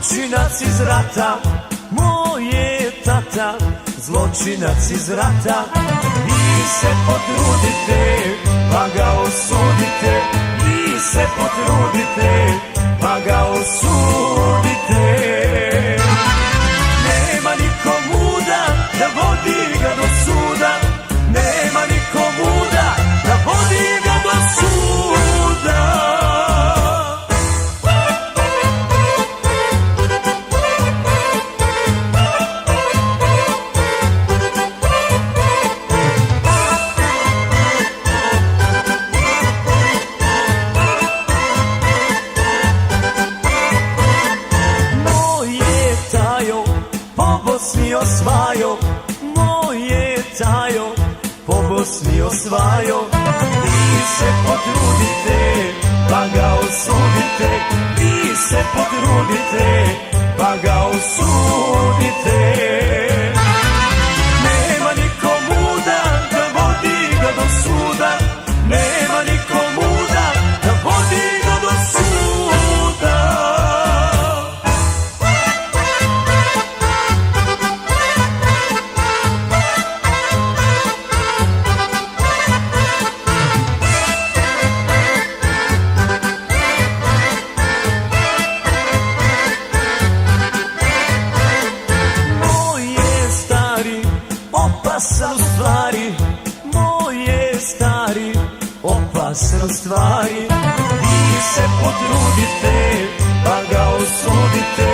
Zločinac iz rata, moj je tata, zločinac iz rata. Vi se potrudite, pa ga osudite, vi se potrudite, pa ga osudite. Nema niko muda da vodi ga do suda, nema niko muda da vodi ga do suda. Bosni osvajo, moj je tajo, po Bosni osvajo. Vi se potrudite, pa ga osudite, vi se potrudite, pa ga osudite. Nema niko muda da vodi ga do suda, nema niko muda da vodi ga do suda. Opasan u stvari, moj je stari, opasan u stvari. Vi se potrudite, pa ga osudite,